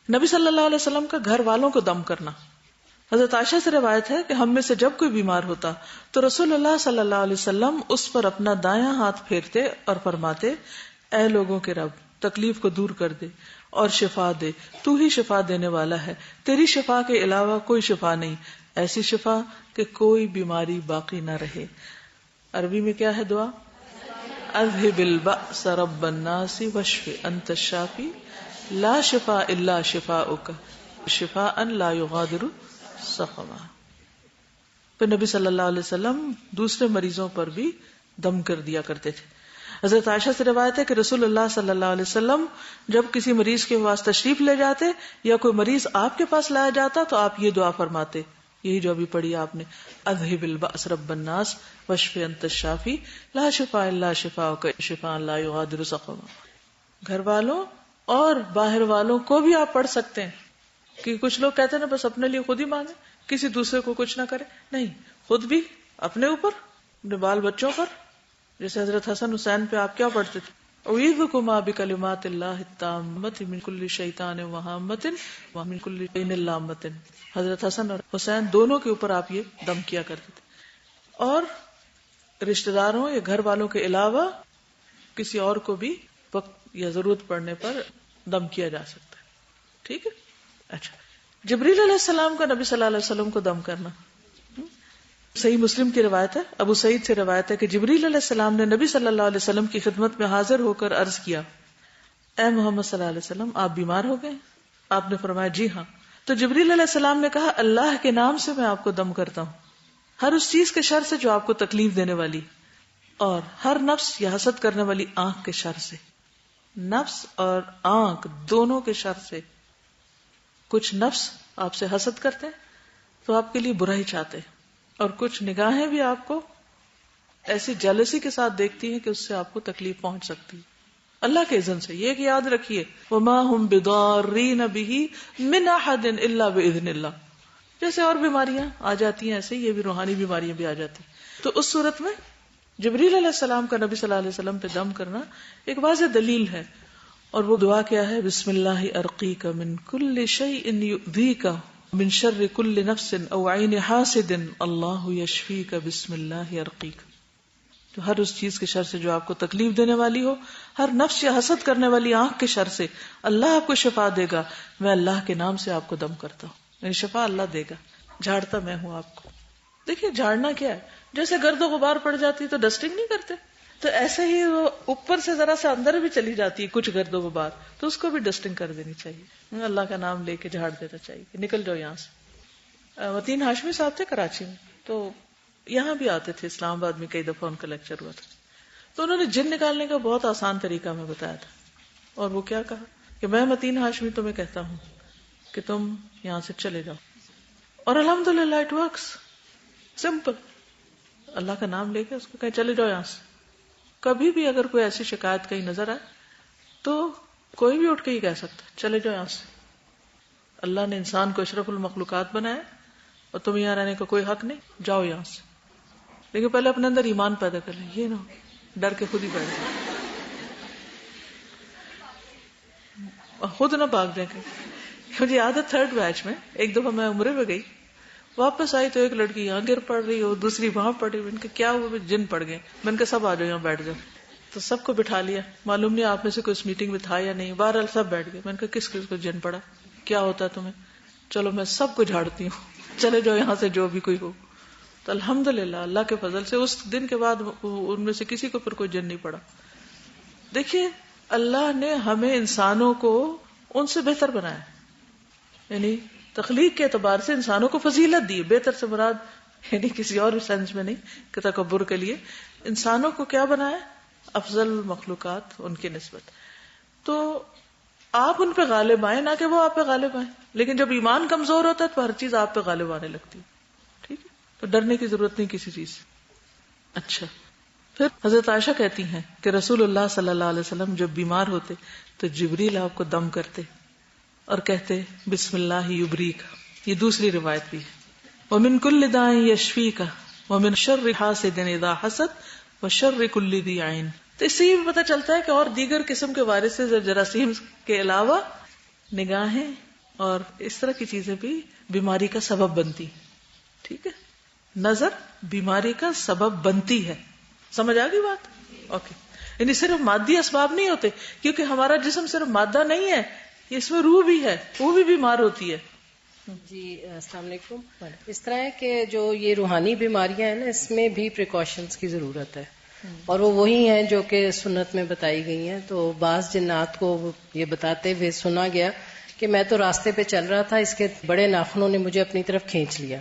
S1: نبی صلی اللہ علیہ وسلم کا گھر والوں کو دم کرنا. حضرت عائشہ سے روایت ہے کہ ہم میں سے جب کوئی بیمار ہوتا تو رسول اللہ صلی اللہ علیہ وسلم اس پر اپنا دایاں ہاتھ پھیرتے اور فرماتے، اے لوگوں کے رب، تکلیف کو دور کر دے اور شفا دے، تو ہی شفا دینے والا ہے، تیری شفا کے علاوہ کوئی شفا نہیں، ایسی شفا کہ کوئی بیماری باقی نہ رہے. عربی میں کیا ہے دعا؟ اذهب البأس رب الناس واشف انت الشافی لا شفاء الا شفاؤک شفاء لا یغادر سقما. پھر نبی صلی اللہ علیہ وسلم دوسرے مریضوں پر بھی دم کر دیا کرتے تھے. حضرت عائشہ سے روایت ہے کہ رسول اللہ صلی اللہ علیہ وسلم جب کسی مریض کے پاس تشریف لے جاتے یا کوئی مریض آپ کے پاس لایا جاتا تو آپ یہ دعا فرماتے، یہی جو ابھی پڑھی آپ نے، اذهب البأس رب الناس واشف انت الشافی لا شفاء الا شفاؤک شفاء لا یغادر سقما. گھر والوں اور باہر والوں کو بھی آپ پڑھ سکتے ہیں، کہ کچھ لوگ کہتے ہیں نا بس اپنے لیے خود ہی مانگے، کسی دوسرے کو کچھ نہ کرے. نہیں، خود بھی اپنے اوپر، اپنے بال بچوں پر. جیسے حضرت حسن حسین پہ آپ کیا پڑھتے تھے؟ اعوذکما بکلمات اللہ التامۃ من کل شیطان وہامۃ ومن کل عین لامۃ. حضرت حسن اور حسین دونوں کے اوپر آپ یہ دم کیا کرتے تھے. اور رشتہ داروں یا گھر والوں کے علاوہ کسی اور کو بھی وقت یا ضرورت پڑنے پر دم کیا جا سکتا ہے، ٹھیک ہے. اچھا، جبریل علیہ السلام کا نبی صلی اللہ علیہ وسلم کو دم کرنا. صحیح مسلم کی روایت ہے، ابو سعید سے روایت ہے کہ جبریل علیہ السلام نے نبی صلی اللہ علیہ وسلم کی خدمت میں حاضر ہو کر عرض کیا، اے محمد صلی اللہ علیہ وسلم، آپ بیمار ہو گئے؟ آپ نے فرمایا جی ہاں۔ تو جبریل علیہ السلام نے کہا، اللہ کے نام سے میں آپ کو دم کرتا ہوں، ہر اس چیز کے شر سے جو آپ کو تکلیف دینے والی، اور ہر نفس یا حسد کرنے والی آنکھ کے شر سے۔ نفس اور آنکھ دونوں کے شر سے۔ کچھ نفس آپ سے حسد کرتے ہیں تو آپ کے لیے برا ہی چاہتے ہیں، اور کچھ نگاہیں بھی آپ کو ایسی جیلسی کے ساتھ دیکھتی ہیں کہ اس سے آپ کو تکلیف پہنچ سکتی ہے اللہ کے اذن سے۔ یہ کہ یاد رکھیے، وما هم بضارین به من احد الا باذن اللہ۔ جیسے اور بیماریاں آ جاتی ہیں، ایسے یہ بھی روحانی بیماریاں بھی آ جاتی ہیں۔ تو اس صورت میں جبریل علیہ السلام کا نبی صلی اللہ علیہ وسلم پہ دم کرنا ایک واضح دلیل ہے، اور وہ دعا کیا ہے؟ بسم اللہ ارقیک من کل شیء یؤذیک من شر کل نفس او عین حاسد اللہ یشفیک بسم اللہ ارقیک۔ تو ہر اس چیز کے شر سے جو آپ کو تکلیف دینے والی ہو، ہر نفس یا حسد کرنے والی آنکھ کے شر سے اللہ آپ کو شفا دے گا، میں اللہ کے نام سے آپ کو دم کرتا ہوں، یعنی شفا اللہ دے گا، جھاڑتا میں ہوں آپ کو۔ دیکھیے جھاڑنا کیا ہے، جیسے گرد و غبار پڑ جاتی ہے تو ڈسٹنگ نہیں کرتے، تو ایسے ہی وہ اوپر سے ذرا سا اندر بھی چلی جاتی ہے کچھ گرد و غبار، تو اس کو بھی ڈسٹنگ کر دینی چاہیے، اللہ کا نام لے کے جھاڑ دینا چاہیے کہ نکل جاؤ یہاں سے۔ متین ہاشمی صاحب تھے کراچی میں، تو یہاں بھی آتے تھے، اسلام آباد میں کئی دفعہ ان کا لیکچر ہوا تھا، تو انہوں نے جن نکالنے کا بہت آسان طریقہ ہمیں بتایا تھا، اور وہ کیا کہا کہ میں متین ہاشمی تمہیں کہتا ہوں کہ تم یہاں سے چلے جاؤ، اور الحمدللہ اٹ ورکس، سمپل، اللہ کا نام لے کے اس کو کہیں چلے جاؤ یہاں سے۔ کبھی بھی اگر کوئی ایسی شکایت کہیں نظر آئے تو کوئی بھی اٹھ کے ہی کہہ سکتا ہے چلے جاؤ یہاں سے۔ اللہ نے انسان کو اشرف المخلوقات بنایا اور تم یہاں رہنے کا کوئی حق نہیں، جاؤ یہاں سے، لیکن پہلے اپنے اندر ایمان پیدا کر لیں، یہ نہ ہو ڈر کے خود ہی بیٹھ جائیں، خود نہ بھاگ جائیں۔ مجھے یاد ہے تھرڈ بیچ میں ایک دفعہ میں عمرے میں گئی، واپس آئی تو ایک لڑکی یہاں گر پڑ رہی ہو، دوسری وہاں پڑ رہی، میں نے کہا کیا ہوا؟ جن پڑ گئے۔ میں نے کہا سب آ جاؤ یہاں بیٹھ جاؤ، تو سب کو بٹھا لیا، معلوم نہیں آپ میں سے کوئی اس میٹنگ میں تھا یا نہیں، بہرحال سب بیٹھ گئے۔ میں نے کہا کس کس کو جن پڑا، کیا ہوتا ہے تمہیں؟ چلو میں سب کو جھاڑتی ہوں، چلے جاؤ یہاں سے جو بھی کوئی ہو۔ تو الحمدللہ اللہ کے فضل سے اس دن کے بعد ان میں سے کسی کو پھر کوئی جن نہیں پڑا۔ دیکھیے اللہ نے ہمیں انسانوں کو ان سے بہتر بنایا، یعنی تخلیق کے اعتبار سے انسانوں کو فضیلت دی۔ بہتر سے مراد یعنی کسی اور سینس میں نہیں کہ تکبر کے لیے، انسانوں کو کیا بنایا؟ افضل مخلوقات ان کی نسبت۔ تو آپ ان پہ غالب آئیں، نہ کہ وہ آپ پہ غالب آئیں، لیکن جب ایمان کمزور ہوتا ہے تو ہر چیز آپ پہ غالب آنے لگتی ہے، ٹھیک ہے؟ تو ڈرنے کی ضرورت نہیں کسی چیز سے۔ اچھا، پھر حضرت عائشہ کہتی ہیں کہ رسول اللہ صلی اللہ علیہ وسلم جب بیمار ہوتے تو جبریل آپ کو دم کرتے اور کہتے بسم اللہ یبریک۔ یہ دوسری روایت بھی ہے، وَمِن كُلِّ دَاءٍ يَشْفِيكَ وَمِن شَرِّ حَاسِدٍ إِذَا حَسَدَ وَشَرِّ كُلِّ ذِي عَيْنٍ۔ تو اس سے یہ بھی پتہ چلتا ہے کہ اور دیگر قسم کے وائرس سے جراثیم کے علاوہ نگاہیں اور اس طرح کی چیزیں بھی بیماری کا سبب بنتی، ٹھیک ہے؟ نظر بیماری کا سبب بنتی ہے، سمجھ آ گئی بات؟ اوکے، یعنی صرف مادی اسباب نہیں ہوتے، کیونکہ ہمارا جسم صرف مادہ نہیں ہے، اس میں روح بھی ہے، وہ بھی بیمار ہوتی ہے۔
S5: جی السلام علیکم۔ اس طرح ہے کہ جو یہ روحانی بیماریاں ہیں نا، اس میں بھی پریکاشنز کی ضرورت ہے، اور وہ وہی ہیں جو کہ سنت میں بتائی گئی ہیں۔ تو بعض جنات کو یہ بتاتے ہوئے سنا گیا کہ میں تو راستے پہ چل رہا تھا، اس کے بڑے ناخنوں نے مجھے اپنی طرف کھینچ لیا،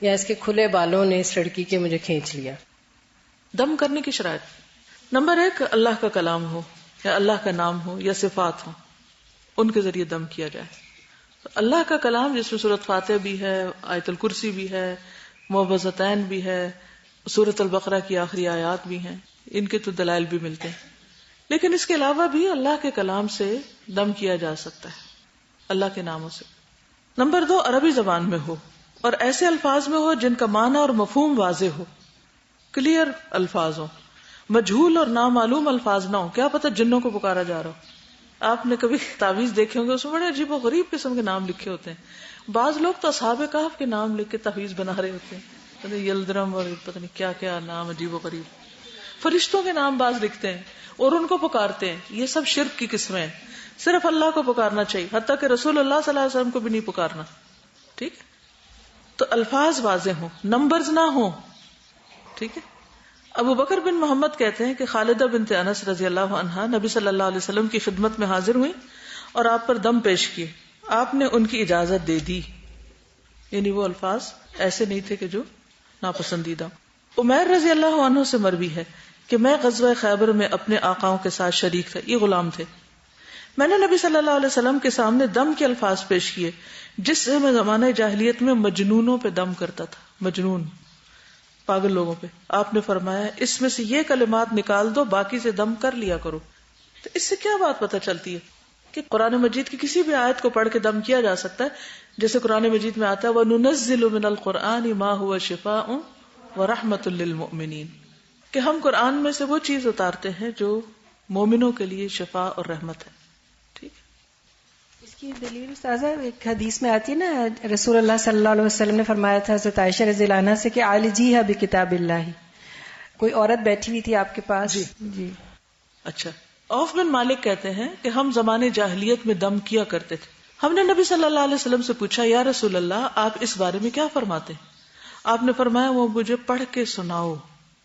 S5: یا اس کے کھلے بالوں نے اس لڑکی کے مجھے کھینچ لیا۔
S1: دم کرنے کی شرائط، نمبر 1 اللہ کا کلام ہو یا اللہ کا نام ہو یا صفات ہو، ان کے ذریعے دم کیا جائے۔ اللہ کا کلام جس میں سورۃ فاتحہ بھی ہے، آیت الکرسی بھی ہے، معوذتین بھی ہے، سورۃ البقرہ کی آخری آیات بھی ہیں، ان کے تو دلائل بھی ملتے ہیں۔ لیکن اس کے علاوہ بھی اللہ کے کلام سے دم کیا جا سکتا ہے، اللہ کے ناموں سے۔ نمبر 2 عربی زبان میں ہو اور ایسے الفاظ میں ہو جن کا معنی اور مفہوم واضح ہو، کلیئر الفاظ ہو، مجہول اور نامعلوم الفاظ نہ ہو۔ کیا پتہ جنوں کو پکارا جا رہا ہو۔ آپ نے کبھی تعویذ دیکھے ہوں گے، اس میں بڑے عجیب و غریب قسم کے نام لکھے ہوتے ہیں۔ بعض لوگ تو اصحاب کہف کے نام لکھ کے تعویذ بنا رہے ہوتے ہیں، یلدرم اور پتہ نہیں کیا کیا نام عجیب و غریب، فرشتوں کے نام بعض لکھتے ہیں اور ان کو پکارتے ہیں۔ یہ سب شرک کی قسمیں ہیں، صرف اللہ کو پکارنا چاہیے، حتیٰ کہ رسول اللہ صلی اللہ علیہ وسلم کو بھی نہیں پکارنا، ٹھیک؟ تو الفاظ واضح ہوں، نمبرز نہ ہوں. ٹھیک ہے. ابو بکر بن محمد کہتے ہیں کہ خالدہ بنت انس رضی اللہ عنہا نبی صلی اللہ علیہ وسلم کی خدمت میں حاضر ہوئی اور آپ پر دم پیش کیے. آپ نے ان کی اجازت دے دی، یعنی وہ الفاظ ایسے نہیں تھے کہ جو ناپسندیدہ. عمیر رضی اللہ عنہ سے مروی ہے کہ میں غزوہ خیبر میں اپنے آقاؤں کے ساتھ شریک تھا. یہ غلام تھے. میں نے نبی صلی اللہ علیہ وسلم کے سامنے دم کے الفاظ پیش کیے جس سے میں زمانہ جاہلیت میں مجنونوں پہ دم کرتا تھا. مجنون، پاگل لوگوں پہ. آپ نے فرمایا اس میں سے یہ کلمات نکال دو، باقی سے دم کر لیا کرو. تو اس سے کیا بات پتہ چلتی ہے کہ قرآن مجید کی کسی بھی آیت کو پڑھ کے دم کیا جا سکتا ہے، جیسے قرآن مجید میں آتا ہے وَنُنَزِّلُ مِنَ الْقُرْآنِ مَا هُوَ شِفَاءٌ وَرَحْمَةٌ لِّلْمُؤْمِنِينَ، کہ ہم قرآن میں سے وہ چیز اتارتے ہیں جو مومنوں کے لیے شفا اور رحمت ہے. ٹھیک.
S2: اس کی دلیل استاذہ ایک حدیث میں آتی ہے نا، رسول اللہ صلی اللہ علیہ وسلم نے فرمایا تھا حضرت عائشہ رضی اللہ عنہا سے کہ عالجیھا بکتاب اللہ. کوئی عورت بیٹھی ہوئی تھی آپ کے پاس. جی.
S1: اچھا. عوف بن مالک کہتے ہیں کہ ہم زمانے جاہلیت میں دم کیا کرتے تھے. ہم نے نبی صلی اللہ علیہ وسلم سے پوچھا یا رسول اللہ آپ اس بارے میں کیا فرماتے ہیں؟ آپ نے فرمایا وہ مجھے پڑھ کے سناؤ.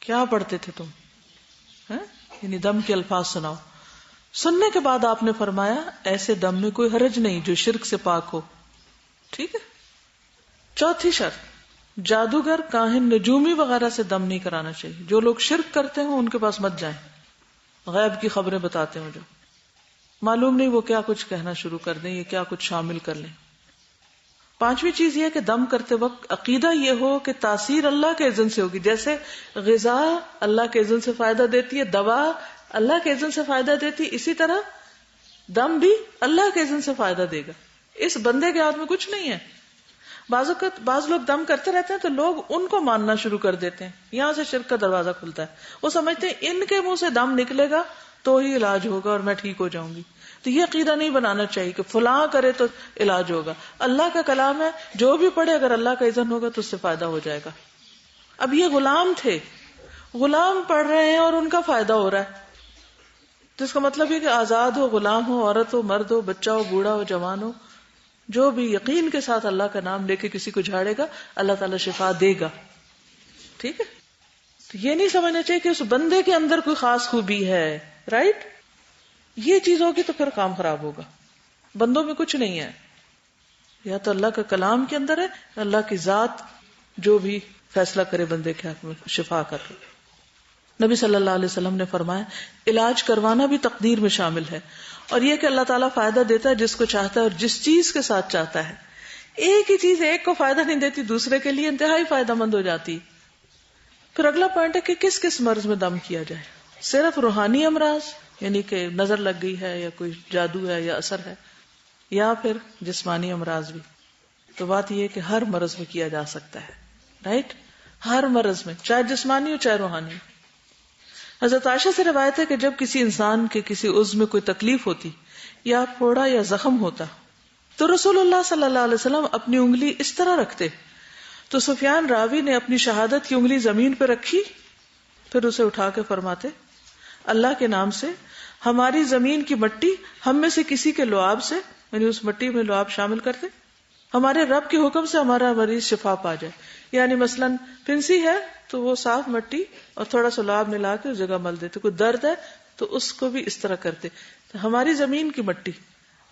S1: کیا پڑھتے تھے تم؟ یعنی دم کے الفاظ سناؤ. سننے کے بعد آپ نے فرمایا ایسے دم میں کوئی حرج نہیں جو شرک سے پاک ہو. ٹھیک ہے. چوتھی شرط، جادوگر، کاہن، نجومی وغیرہ سے دم نہیں کرانا چاہیے. جو لوگ شرک کرتے ہیں ان کے پاس مت جائیں. غیب کی خبریں بتاتے ہیں جو معلوم نہیں وہ کیا کچھ کہنا شروع کر دیں یا کیا کچھ شامل کر لیں. پانچویں چیز یہ کہ دم کرتے وقت عقیدہ یہ ہو کہ تاثیر اللہ کے اذن سے ہوگی. جیسے غذا اللہ کے اذن سے فائدہ دیتی ہے، دوا اللہ کے اذن سے فائدہ دیتی، اسی طرح دم بھی اللہ کے اذن سے فائدہ دے گا. اس بندے کے ہاتھ میں کچھ نہیں ہے. بعض لوگ دم کرتے رہتے ہیں تو لوگ ان کو ماننا شروع کر دیتے ہیں. یہاں سے شرک کا دروازہ کھلتا ہے. وہ سمجھتے ہیں ان کے منہ سے دم نکلے گا تو ہی علاج ہوگا اور میں ٹھیک ہو جاؤں گی. تو یہ عقیدہ نہیں بنانا چاہیے کہ فلاں کرے تو علاج ہوگا. اللہ کا کلام ہے، جو بھی پڑھے اگر اللہ کا اذن ہوگا تو اس سے فائدہ ہو جائے گا. اب یہ غلام تھے، غلام پڑھ رہے ہیں اور ان کا فائدہ ہو رہا ہے، تو اس کا مطلب یہ کہ آزاد ہو، غلام ہو، عورت ہو، مرد ہو، بچہ ہو، بوڑھا ہو، جوان ہو، جو بھی یقین کے ساتھ اللہ کا نام لے کے کسی کو جھاڑے گا اللہ تعالیٰ شفا دے گا. ٹھیک ہے. تو یہ نہیں سمجھنا چاہیے کہ اس بندے کے اندر کوئی خاص خوبی ہے. رائٹ. یہ چیز ہوگی تو پھر کام خراب ہوگا. بندوں میں کچھ نہیں ہے، یا تو اللہ کا کلام کے اندر ہے، اللہ کی ذات جو بھی فیصلہ کرے بندے کے حق میں شفا کر. نبی صلی اللہ علیہ وسلم نے فرمایا علاج کروانا بھی تقدیر میں شامل ہے، اور یہ کہ اللہ تعالیٰ فائدہ دیتا ہے جس کو چاہتا ہے اور جس چیز کے ساتھ چاہتا ہے. ایک ہی چیز ایک کو فائدہ نہیں دیتی، دوسرے کے لیے انتہائی فائدہ مند ہو جاتی. پھر اگلا پوائنٹ ہے کہ کس کس مرض میں دم کیا جائے. صرف روحانی امراض یعنی کہ نظر لگ گئی ہے یا کوئی جادو ہے یا اثر ہے، یا پھر جسمانی امراض بھی. تو بات یہ ہے کہ ہر مرض میں کیا جا سکتا ہے. رائٹ. ہر مرض میں، چاہے جسمانی ہو چاہے روحانی. حضرت عائشہ سے روایت ہے کہ جب کسی انسان کے کسی عضو میں کوئی تکلیف ہوتی یا پھوڑا یا زخم ہوتا تو رسول اللہ صلی اللہ علیہ وسلم اپنی انگلی اس طرح رکھتے تو سفیان راوی نے اپنی شہادت کی انگلی زمین پہ رکھی، پھر اسے اٹھا کے فرماتے اللہ کے نام سے ہماری زمین کی مٹی ہم میں سے کسی کے لعاب سے، یعنی اس مٹی میں لعاب شامل کرتے، ہمارے رب کے حکم سے ہمارا مریض شفا پا جائے. یعنی مثلاً پھنسی ہے تو وہ صاف مٹی اور تھوڑا سا لعاب ملا کے اس جگہ مل دیتے. کوئی درد ہے تو اس کو بھی اس طرح کرتے. تو ہماری زمین کی مٹی،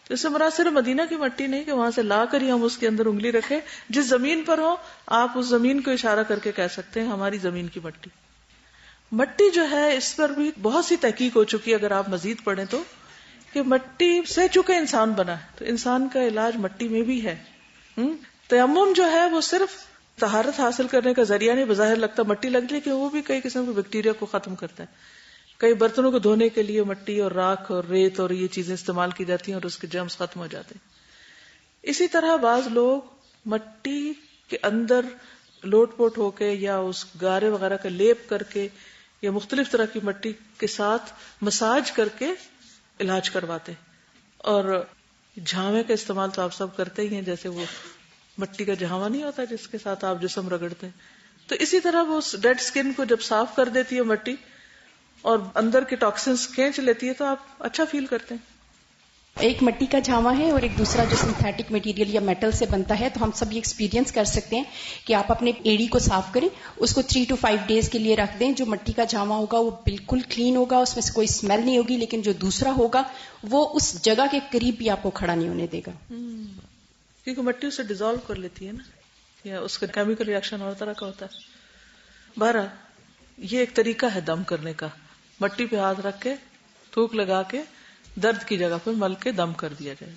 S1: تو اس سے مراد صرف مدینہ کی مٹی نہیں کہ وہاں سے لا کر ہی ہم اس کے اندر انگلی رکھیں. جس زمین پر ہو آپ اس زمین کو اشارہ کر کے کہہ سکتے ہیں ہماری زمین کی مٹی. مٹی جو ہے اس پر بھی بہت سی تحقیق ہو چکی ہے، اگر آپ مزید پڑھیں تو، کہ مٹی سے چونکہ انسان بنا ہے تو انسان کا علاج مٹی میں بھی ہے. تیمم جو ہے وہ صرف طہارت حاصل کرنے کا ذریعہ نہیں، بظاہر لگتا مٹی لگتی لیکن وہ بھی کئی قسم کے بیکٹیریا کو ختم کرتا ہے. کئی برتنوں کو دھونے کے لیے مٹی اور راکھ اور ریت اور یہ چیزیں استعمال کی جاتی ہیں اور اس کے جرمز ختم ہو جاتے ہیں. اسی طرح بعض لوگ مٹی کے اندر لوٹ پوٹ ہو کے یا اس گارے وغیرہ کا لیپ کر کے یا مختلف طرح کی مٹی کے ساتھ مساج کر کے علاج کرواتے. اور جھاوے کا استعمال تو آپ سب کرتے ہی ہیں، جیسے وہ مٹی کا جھاوا نہیں ہوتا جس کے ساتھ آپ جسم رگڑتے ہیں، تو اسی طرح وہ ڈیڈ سکن کو جب صاف کر دیتی ہے مٹی اور اندر کے ٹاکسنس کھینچ لیتی ہے تو آپ اچھا فیل کرتے ہیں.
S6: ایک مٹی کا جھاواں ہے اور ایک دوسرا جو سنتھیٹک مٹیریل یا میٹل سے بنتا ہے. تو ہم سب یہ ایکسپیرینس کر سکتے ہیں کہ آپ اپنے ایڑی کو صاف کریں, اس کو 3 to 5 days کے لیے رکھ دیں. جو مٹی کا جھاواں ہوگا وہ بالکل کلین ہوگا, اس میں سے کوئی اسمیل نہیں ہوگی, لیکن جو دوسرا ہوگا وہ اس جگہ کے قریب بھی آپ کو کھڑا نہیں ہونے دے گا.
S1: کیونکہ مٹی اسے ڈیزالو کر لیتی ہے نا, یا اس کا کیمیکل ریئیکشن اور طرح کا ہوتا ہے. بہرحال یہ ایک طریقہ ہے دم کرنے کا, مٹی پہ ہاتھ رکھ کے تھوک لگا کے درد کی جگہ پر مل کے دم کر دیا جائے.